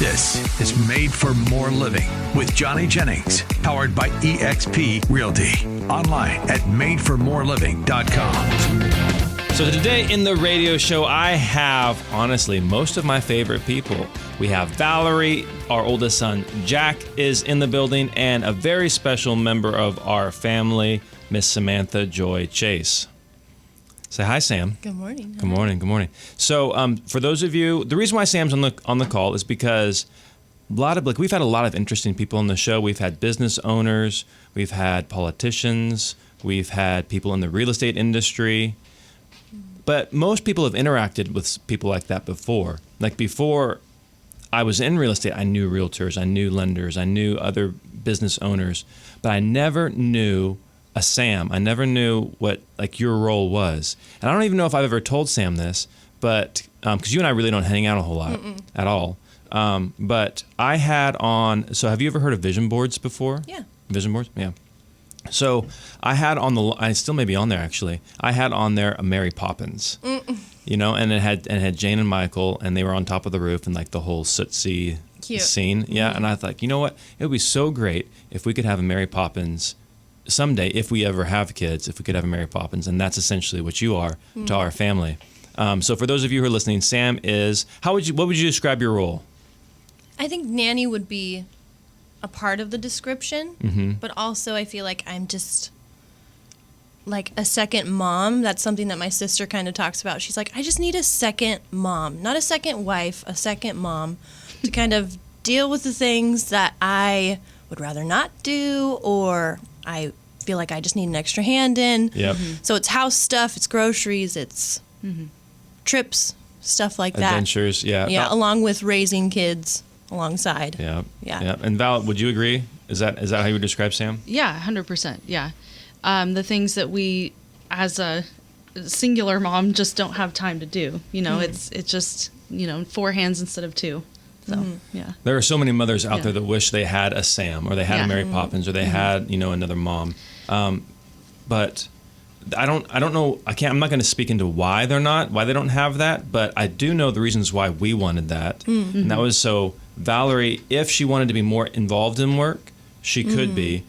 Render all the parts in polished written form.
This is Made for More Living with Johnny Jennings, powered by eXp Realty. Online at madeformoreliving.com. So today in the radio show, I have, honestly, most of my favorite people. We have Valerie, our oldest son, Jack, is in the building, and a very special member of our family, Miss Samantha Joy Chase. Say hi, Sam. Good morning. Good morning. Good morning. So, for those of you, the reason why Sam's on the call is because we've had a lot of interesting people on the show. We've had business owners, we've had politicians, we've had people in the real estate industry, but most people have interacted with people like that before. Like before I was in real estate, I knew realtors, I knew lenders, I knew other business owners, but I never knew a Sam. I never knew what like your role was. And I don't even know if I've ever told Sam this, but because you and I really don't hang out a whole lot at all. But I had on, so have you ever heard of vision boards before? Yeah. Vision boards? Yeah. So I had on I still may be on there actually. I had on there a Mary Poppins, you know, and it had Jane and Michael, and they were on top of the roof and like the whole sootsie scene. Yeah. And I thought, you know what? It would be so great if we could have a Mary Poppins someday, if we ever have kids, if we could have a Mary Poppins, and that's essentially what you are to our family. So for those of you who are listening, Sam is, what would you describe your role? I think nanny would be a part of the description, but also I feel like I'm just like a second mom. That's something that my sister kind of talks about. She's like, I just need a second mom, not a second wife, a second mom to kind of deal with the things that I would rather not do, or I feel like I just need an extra hand in. Yep. So it's house stuff, it's groceries, it's trips, stuff like that. Adventures, yeah. Yeah, along with raising kids alongside. Yeah. Yeah. And Val, would you agree? Is that how you would describe Sam? Yeah, 100%. Yeah. The things that we, as a singular mom, just don't have time to do. You know, it's just, you know, 4 hands instead of 2. So, yeah. There are so many mothers out there that wish they had a Sam, or they had a Mary Poppins, or they had, you know, another mom. But I don't know. I'm not going to speak into why they don't have that. But I do know the reasons why we wanted that, and that was so Valerie, if she wanted to be more involved in work, she could be.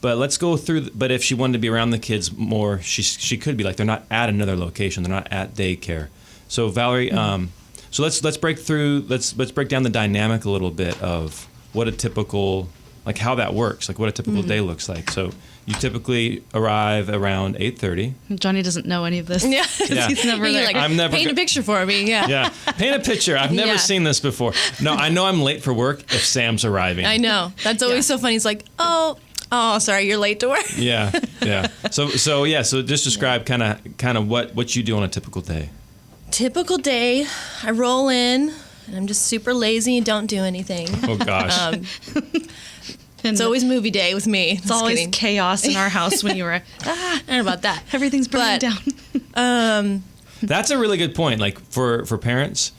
But let's go through. But if she wanted to be around the kids more, she could be. Like they're not at another location. They're not at daycare. So Valerie. So let's break through. Let's break down the dynamic a little bit of what a typical, like how that works, like what a typical day looks like. So you typically arrive around 8:30. Johnny doesn't know any of this. Yeah. He's never there. Like, paint a picture for me. Yeah. Yeah. Paint a picture. I've never seen this before. No, I know I'm late for work if Sam's arriving. I know. That's always so funny. He's like, oh, sorry, you're late to work. Yeah. So just describe kind of what you do on a typical day. Typical day, I roll in, and I'm just super lazy and don't do anything. Oh, gosh. It's always movie day with me. It's always chaos in our house when you were, I don't know about that. Everything's burning down. That's a really good point. Like, for parents,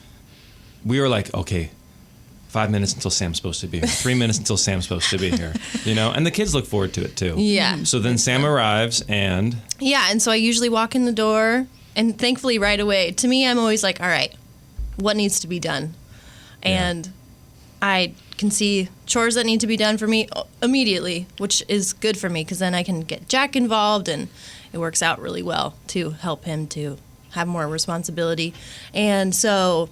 we were like, okay, 5 minutes until Sam's supposed to be here. 3 minutes until Sam's supposed to be here. You know? And the kids look forward to it, too. Yeah. So then Sam arrives, and... Yeah, and so I usually walk in the door... And thankfully, right away, to me, I'm always like, all right, what needs to be done? And I can see chores that need to be done for me immediately, which is good for me because then I can get Jack involved, and it works out really well to help him to have more responsibility. And so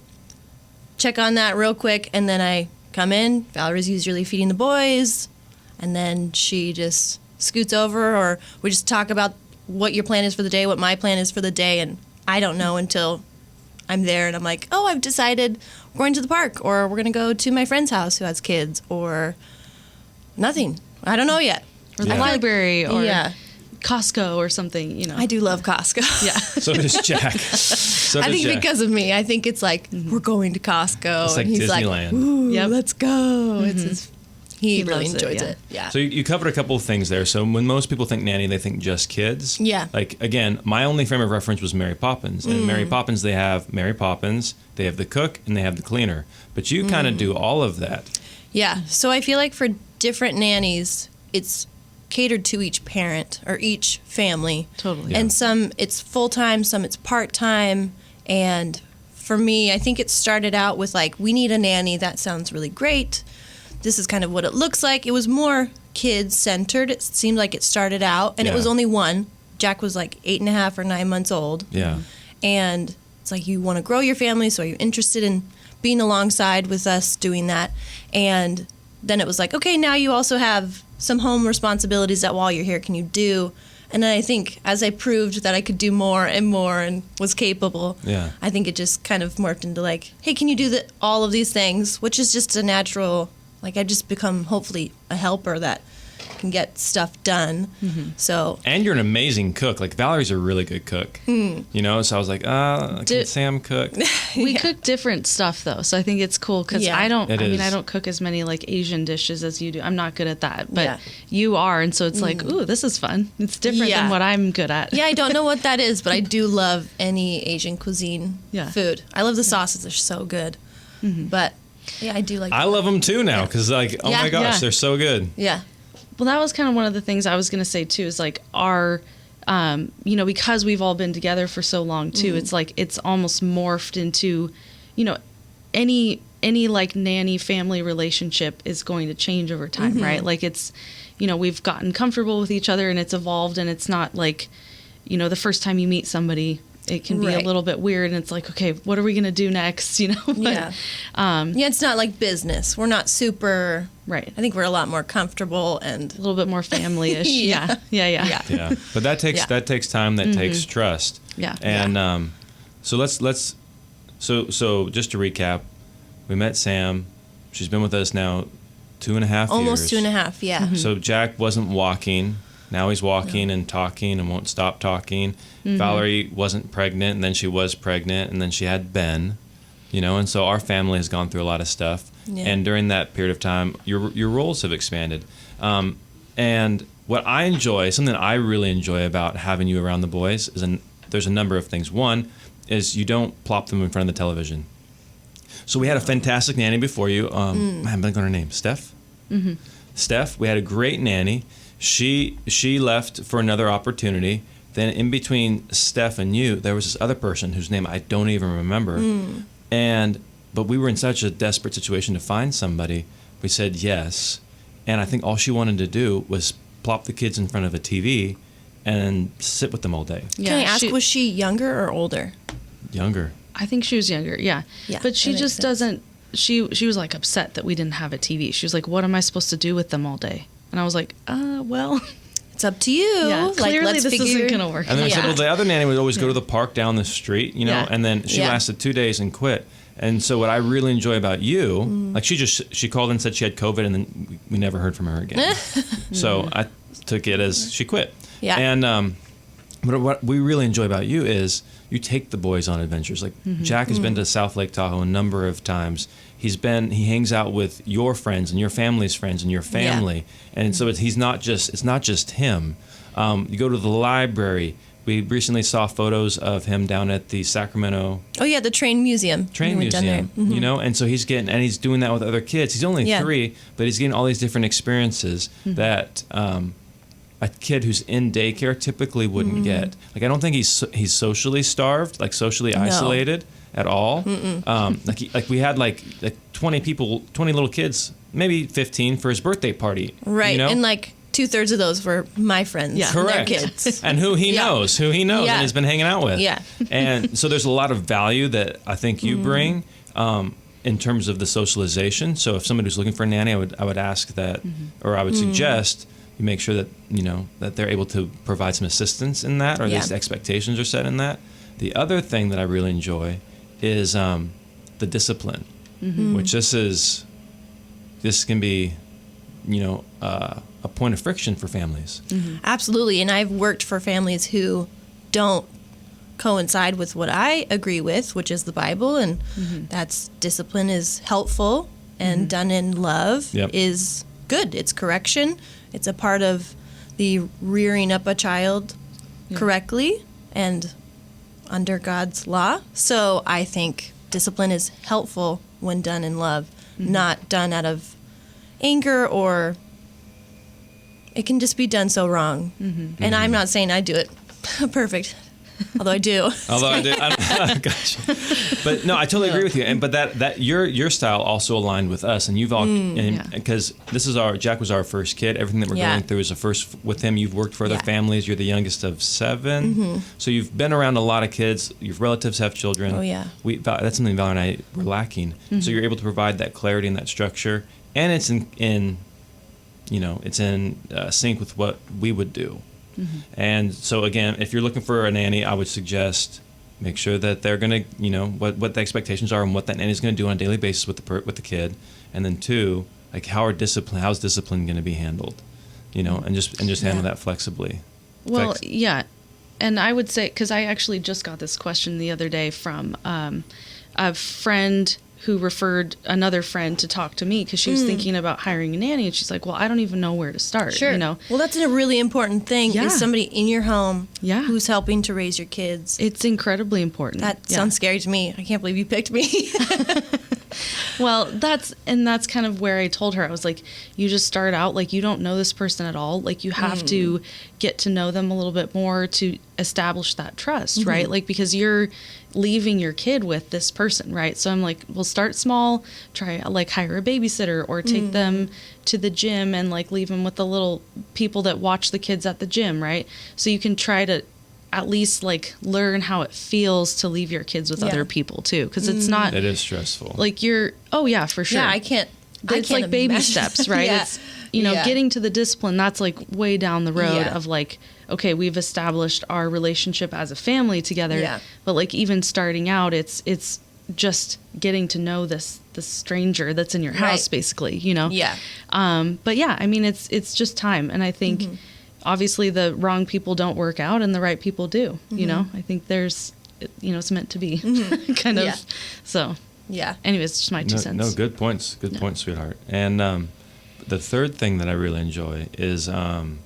check on that real quick, and then I come in. Valerie's usually feeding the boys, and then she just scoots over, or we just talk about what your plan is for the day, what my plan is for the day, and I don't know until I'm there and I'm like, oh, I've decided we're going to the park, or we're going to go to my friend's house who has kids, or nothing. I don't know yet. Or the library, or Costco or something, you know. I do love Costco. Yeah. So does Jack. I think because of me. I think it's like, we're going to Costco. It's like and he's Disneyland. Like, ooh, let's go. It's He really enjoys it. Yeah. So you covered a couple of things there. So when most people think nanny, they think just kids. Yeah. Like, again, my only frame of reference was Mary Poppins. And Mary Poppins, they have Mary Poppins, they have the cook, and they have the cleaner. But you kind of do all of that. Yeah. So I feel like for different nannies, it's catered to each parent or each family. Totally. Yeah. And some it's full-time, some it's part-time. And for me, I think it started out with like, we need a nanny. That sounds really great. This is kind of what it looks like. It was more kid-centered. It seemed like it started out, and it was only one. Jack was like 8.5 or 9 months old. Yeah. And it's like, you want to grow your family, so you're interested in being alongside with us doing that. And then it was like, okay, now you also have some home responsibilities that while you're here, can you do? And then I think as I proved that I could do more and was capable, I think it just kind of morphed into like, hey, can you do all of these things? Which is just a natural, like, I just become hopefully a helper that can get stuff done. So, and you're an amazing cook. Like, Valerie's a really good cook. You know, so I was like, can Sam cook? We cook different stuff though, so I think it's cool because I don't cook as many like Asian dishes as you do. I'm not good at that, but you are, and so it's like, ooh, this is fun. It's different than what I'm good at. Yeah, I don't know what that is, but I do love any Asian cuisine food. I love the sauces; they're so good. But yeah, I do like. I love them too now because like, oh my gosh, they're so good. Yeah. Well, that was kind of one of the things I was going to say too, is like our, you know, because we've all been together for so long too, it's like, it's almost morphed into, you know, any like nanny family relationship is going to change over time, right? Like it's, you know, we've gotten comfortable with each other and it's evolved, and it's not like, you know, the first time you meet somebody, it can be a little bit weird, and it's like, okay, what are we going to do next? You know? But, it's not like business. We're not super. Right. I think we're a lot more comfortable and a little bit more family-ish. Yeah. But that takes time. That takes trust. Yeah. And so let's so just to recap, we met Sam. She's been with us now 2.5 years. Almost 2.5. Yeah. So Jack wasn't walking. Now he's walking and talking and won't stop talking. Valerie wasn't pregnant, and then she was pregnant, and then she had Ben, you know, and so our family has gone through a lot of stuff. Yeah. And during that period of time, your roles have expanded. And what I enjoy, something I really enjoy about having you around the boys, is there's a number of things. One is you don't plop them in front of the television. So we had a fantastic nanny before you. I'm blanking on her name. Steph? Steph, we had a great nanny. She left for another opportunity. Then in between Steph and you, there was this other person whose name I don't even remember. But we were in such a desperate situation to find somebody. We said yes. And I think all she wanted to do was plop the kids in front of a TV and sit with them all day. Yeah. Can I ask, was she younger or older? Younger. I think she was younger, yeah. But she just doesn't, she was like upset that we didn't have a TV. She was like, what am I supposed to do with them all day? And I was like, well, it's up to you. Yeah, clearly this isn't going to work. And then I said, well, the other nanny would always go to the park down the street, you know, and then she lasted 2 days and quit. And so what I really enjoy about you, like she called and said she had COVID, and then we never heard from her again. So I took it as she quit. Yeah. And but what we really enjoy about you is you take the boys on adventures. Like Jack has been to South Lake Tahoe a number of times. He hangs out with your friends and your family's friends and your family. And so it's not just him. You go to the library. We recently saw photos of him down at the Sacramento. Oh yeah, the Train Museum. You know, and so he's doing that with other kids. He's only 3, but he's getting all these different experiences that a kid who's in daycare typically wouldn't get. Like, I don't think he's socially starved, like socially isolated at all. Like we had like 20 little kids, maybe 15 for his birthday party. Right, you know? and like 2/3 of those were my friends. Yeah, correct. Their kids. And who he knows, and he's been hanging out with. Yeah. And so there's a lot of value that I think you bring in terms of the socialization. So if somebody was looking for a nanny, I would ask that, or I would suggest you make sure that that they're able to provide some assistance in that, or at least expectations are set in that. The other thing that I really enjoy is the discipline, which this can be, a point of friction for families. Absolutely, and I've worked for families who don't coincide with what I agree with, which is the Bible, and that's discipline is helpful and done in love is good. It's correction. It's a part of the rearing up a child correctly and under God's law. So I think discipline is helpful when done in love, not done out of anger, or it can just be done so wrong. And I'm not saying I do it perfect, although I do. Gotcha. But no, I totally agree with you. And but that your style also aligned with us, and you've all because Jack was our first kid. Everything that we're going through is a first with him. You've worked for other families. You're the youngest of 7, so you've been around a lot of kids. Your relatives have children. Oh yeah, that's something Val and I were lacking. So you're able to provide that clarity and that structure, and it's in sync with what we would do. And so again, if you're looking for a nanny, I would suggest make sure that they're going to, what the expectations are and what that nanny is going to do on a daily basis with the kid. And then 2, like how's discipline going to be handled, and just handle that flexibly. Well, yeah. And I would say, because I actually just got this question the other day from a friend who referred another friend to talk to me because she was thinking about hiring a nanny, and she's like, well, I don't even know where to start. Sure. Well, that's a really important thing is somebody in your home who's helping to raise your kids. It's incredibly important. That sounds scary to me. I can't believe you picked me. Well, that's kind of where I told her, I was like, you just start out, like, you don't know this person at all. Like, you have to get to know them a little bit more to establish that trust, right? Like, because you're leaving your kid with this person, right? So I'm like, we'll start small, try, like, hire a babysitter or take them to the gym and, like, leave them with the little people that watch the kids at the gym, right? So you can try to at least like learn how it feels to leave your kids with other people too, because it's not. It is stressful. Like for sure. Yeah, I can't. It's like baby steps, right? It's getting to the discipline. That's like way down the road of like, okay, we've established our relationship as a family together. Yeah. But like even starting out, it's just getting to know this stranger that's in your house, basically. Yeah. But yeah, I mean, it's just time, and I think. Obviously the wrong people don't work out and the right people do, I think there's, it's meant to be kind of, so anyways, just my 2 cents. No, good points, sweetheart. And the third thing that I really enjoy is the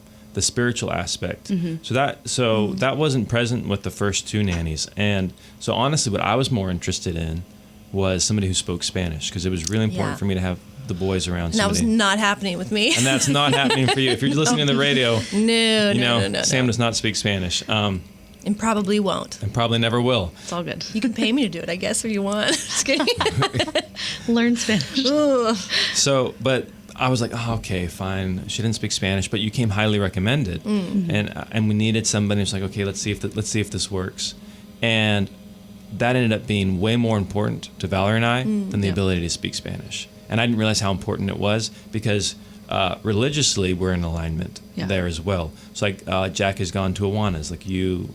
spiritual aspect. So that wasn't present with the first 2 nannies. And so honestly, what I was more interested in was somebody who spoke Spanish, because it was really important for me to have the boys around somebody. That was not happening with me. And that's not happening for you. If you're listening to the radio, no, Sam does not speak Spanish. And probably won't. And probably never will. It's all good. You can pay me to do it, I guess, if you want. Just kidding. Learn Spanish. So, but I was like, okay, fine. She didn't speak Spanish, but you came highly recommended, and we needed somebody who's like, okay, let's see if this works, and that ended up being way more important to Valerie and I than the ability to speak Spanish. And I didn't realize how important it was, because religiously we're in alignment there as well. So like Jack has gone to Awana's, like you.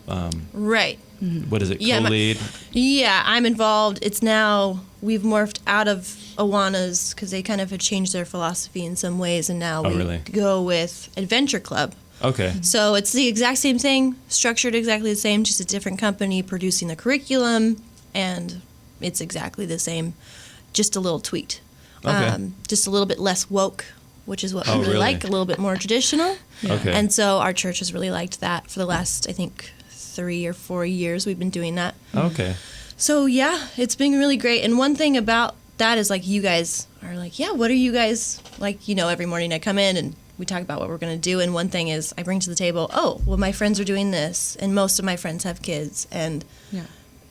Right. What is it? Co-lead. I'm involved. It's now we've morphed out of Awana's because they kind of had changed their philosophy in some ways, and now we go with Adventure Club. Okay. So it's the exact same thing, structured exactly the same, just a different company producing the curriculum, and it's exactly the same, just a little tweaked. Okay. Just a little bit less woke, which is what we really like, a little bit more traditional. Okay. And so our church has really liked that for the last, I think, 3 or 4 years we've been doing that. Okay. So yeah, it's been really great. And one thing about that is like you guys are like, what are you guys like, every morning I come in and we talk about what we're going to do. And one thing is I bring to the table, my friends are doing this, and most of my friends have kids, and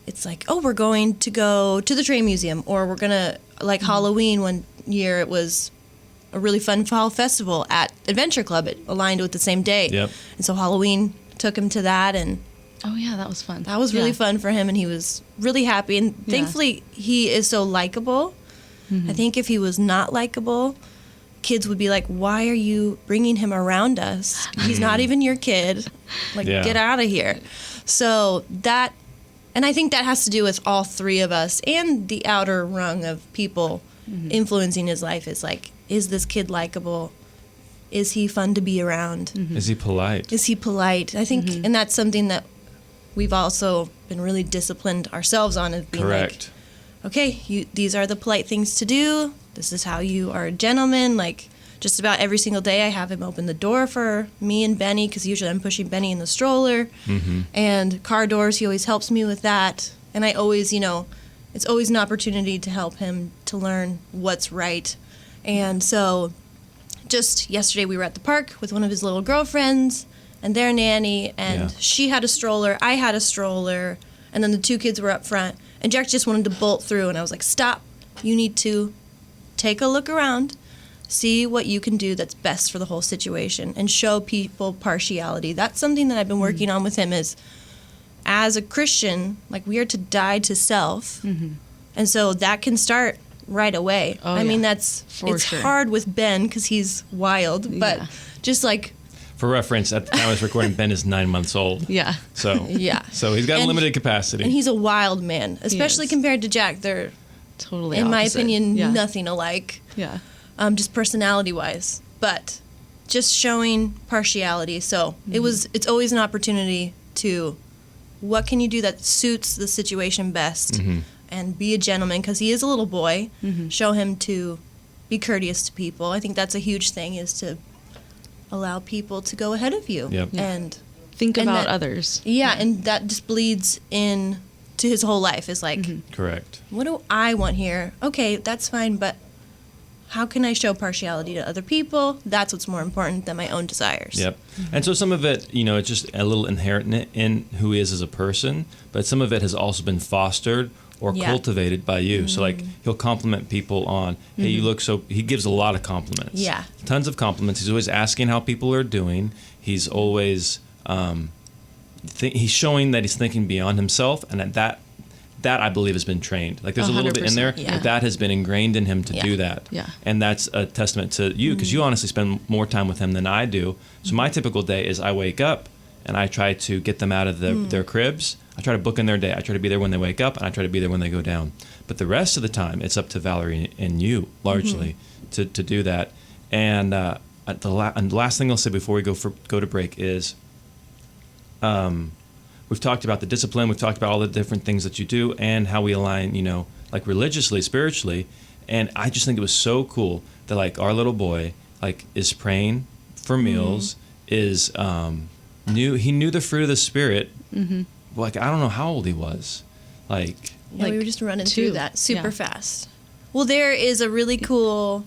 it's like, we're going to go to the train museum, or we're going to, like Halloween one year, it was a really fun fall festival at Adventure Club. It aligned with the same day. Yep. And so Halloween took him to that, and oh yeah, that was fun. That was really fun for him, and he was really happy. And thankfully, he is so likable. I think if he was not likable, kids would be like, why are you bringing him around us? He's not even your kid. Like, get out of here. So that, and I think that has to do with all 3 of us and the outer rung of people influencing his life. Is like, is this kid likable? Is he fun to be around? Is he polite? I think, and that's something that we've also been really disciplined ourselves on, of being like, okay, these are the polite things to do. This is how you are a gentleman. Like, just about every single day I have him open the door for me and Benny, because usually I'm pushing Benny in the stroller. And car doors, he always helps me with that. And I always, it's always an opportunity to help him to learn what's right. And so just yesterday we were at the park with one of his little girlfriends and their nanny, and she had a stroller, I had a stroller, and then the 2 kids were up front, and Jack just wanted to bolt through, and I was like, stop, you need to take a look around, see what you can do that's best for the whole situation, and show people partiality. That's something that I've been working on with him is, as a Christian, like, we are to die to self, and so that can start right away. I mean, it's hard with Ben because he's wild, but just like... For reference, at the time I was recording, Ben is 9 months old. Yeah. So yeah. So he's got limited capacity. And he's a wild man, especially compared to Jack. They're totally in opposite. my opinion, nothing alike. Yeah. Just personality-wise. But just showing partiality. So it's always an opportunity to, what can you do that suits the situation best? And be a gentleman, because he is a little boy. Show him to be courteous to people. I think that's a huge thing, is to allow people to go ahead of you. And think about that, others. Yeah, and that just bleeds in to his whole life. Is like, correct. What do I want here? Okay, that's fine, but how can I show partiality to other people? That's what's more important than my own desires. Yep. And so some of it, it's just a little inherent in who he is as a person, but some of it has also been fostered or cultivated by you. So like, he'll compliment people on, hey, you look so, he gives a lot of compliments. Yeah. Tons of compliments. He's always asking how people are doing. He's always, he's showing that he's thinking beyond himself, and that I believe has been trained. Like, there's a little bit in there, but that has been ingrained in him to do that. Yeah. And that's a testament to you, because you honestly spend more time with him than I do. So my typical day is I wake up and I try to get them out of their cribs. I try to book in their day. I try to be there when they wake up, and I try to be there when they go down. But the rest of the time, it's up to Valerie and you, largely, to do that. And the last thing I'll say before we go to break is, we've talked about the discipline. We've talked about all the different things that you do and how we align, like religiously, spiritually. And I just think it was so cool that, like, our little boy, like, is praying for meals, is he knew the fruit of the Spirit. Like, I don't know how old he was. Like we were just running through that super fast. Well, there is a really cool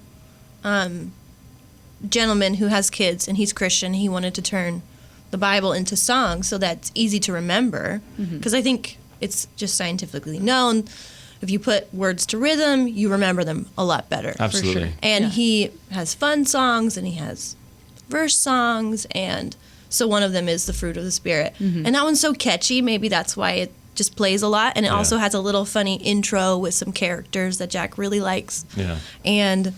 gentleman who has kids, and he's Christian. He wanted to turn the Bible into songs so that's easy to remember, because I think it's just scientifically known, if you put words to rhythm, you remember them a lot better. Absolutely. For sure. And he has fun songs, and he has verse songs, and so one of them is the fruit of the Spirit. And that one's so catchy, maybe that's why it just plays a lot, and it also has a little funny intro with some characters that Jack really likes. And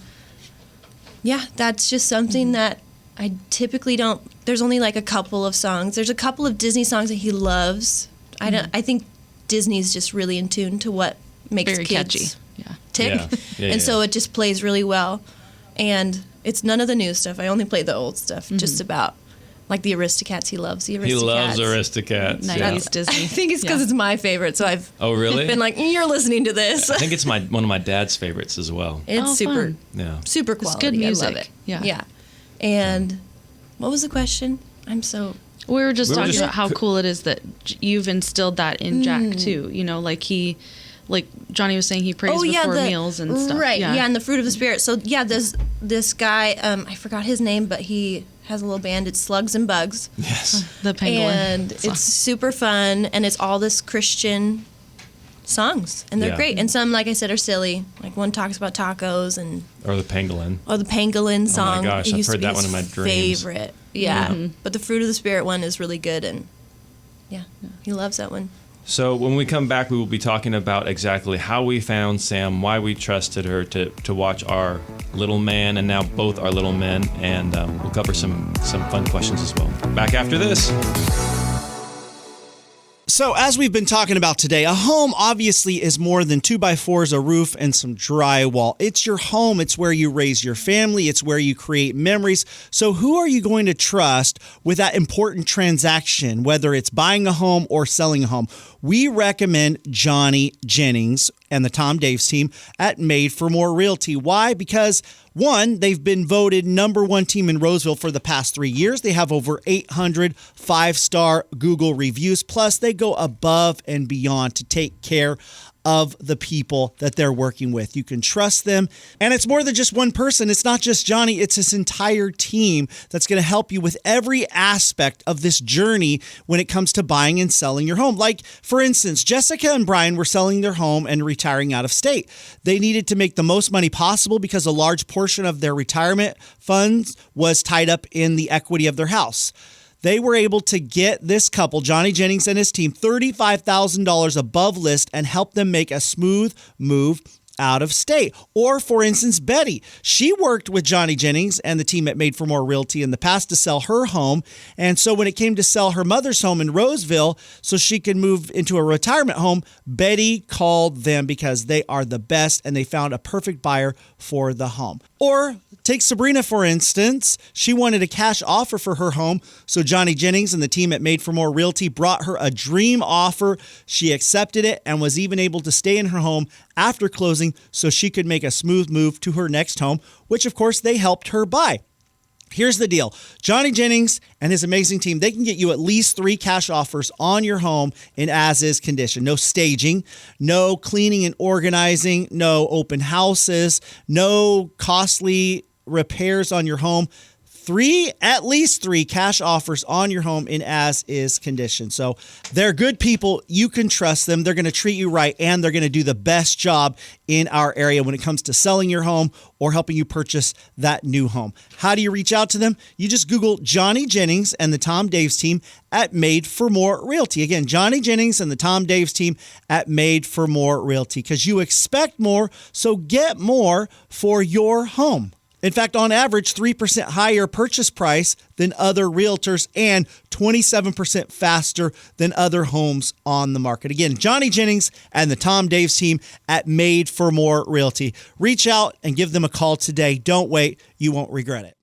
that's just something that I typically don't. There's only like a couple of songs. There's a couple of Disney songs that he loves. I think Disney's just really in tune to what makes Very kids catchy. tick. So it just plays really well. And it's none of the new stuff. I only play the old stuff, just about. Like the Aristocats, he loves the Aristocats. He loves Aristocats. 90s Disney. I think it's because it's my favorite, so I've been like, you're listening to this. I think it's one of my dad's favorites as well. It's super It's quality. good music. I love it. Yeah. And what was the question? We were just talking about how cool it is that you've instilled that in Jack too. Like Johnny was saying, he prays before meals and stuff. Right. Yeah, and the fruit of the Spirit. So this guy, I forgot his name, but he has a little band. It's Slugs and Bugs. Yes. The Penguin. And it's super fun, and it's all this Christian songs, and they're great. And some, like I said, are silly. Like one talks about tacos or the pangolin. Or the pangolin song. Oh my gosh, I've heard that one in my dreams. Favorite. Yeah. But the fruit of the Spirit one is really good, and he loves that one. So when we come back, we will be talking about exactly how we found Sam, why we trusted her to watch our little man, and now both our little men, and we'll cover some fun questions as well. Back after this. So as we've been talking about today, a home obviously is more than 2x4s, a roof, and some drywall. It's your home. It's where you raise your family. It's where you create memories. So who are you going to trust with that important transaction, whether it's buying a home or selling a home? We recommend Johnny Jennings and the Tom Daves team at Made for More Realty. Why? Because one, they've been voted #1 team in Roseville for the past 3 years. They have over 800 5-star Google reviews. Plus, they go above and beyond to take care of the people that they're working with. You can trust them. And it's more than just one person. It's not just Johnny. It's his entire team that's going to help you with every aspect of this journey when it comes to buying and selling your home. Like, for instance, Jessica and Brian were selling their home and retiring out of state. They needed to make the most money possible because a large portion of their retirement funds was tied up in the equity of their house. They were able to get this couple, Johnny Jennings and his team, $35,000 above list and help them make a smooth move out of state. Or, for instance, Betty. She worked with Johnny Jennings and the team at Made for More Realty in the past to sell her home. And so when it came to sell her mother's home in Roseville so she could move into a retirement home, Betty called them because they are the best and they found a perfect buyer for the home. Or take Sabrina, for instance. She wanted a cash offer for her home, so Johnny Jennings and the team at Made for More Realty brought her a dream offer. She accepted it and was even able to stay in her home after closing so she could make a smooth move to her next home, which of course they helped her buy. Here's the deal. Johnny Jennings and his amazing team, they can get you at least 3 cash offers on your home in as-is condition. No staging, no cleaning and organizing, no open houses, no costly repairs on your home. At least three cash offers on your home in as-is condition. So they're good people. You can trust them. They're going to treat you right, and they're going to do the best job in our area when it comes to selling your home or helping you purchase that new home. How do you reach out to them? You just Google Johnny Jennings and the Tom Daves team at Made for More Realty. Again, Johnny Jennings and the Tom Daves team at Made for More Realty, because you expect more, so get more for your home. In fact, on average, 3% higher purchase price than other realtors and 27% faster than other homes on the market. Again, Johnny Jennings and the Tom Daves team at Made for More Realty. Reach out and give them a call today. Don't wait. You won't regret it.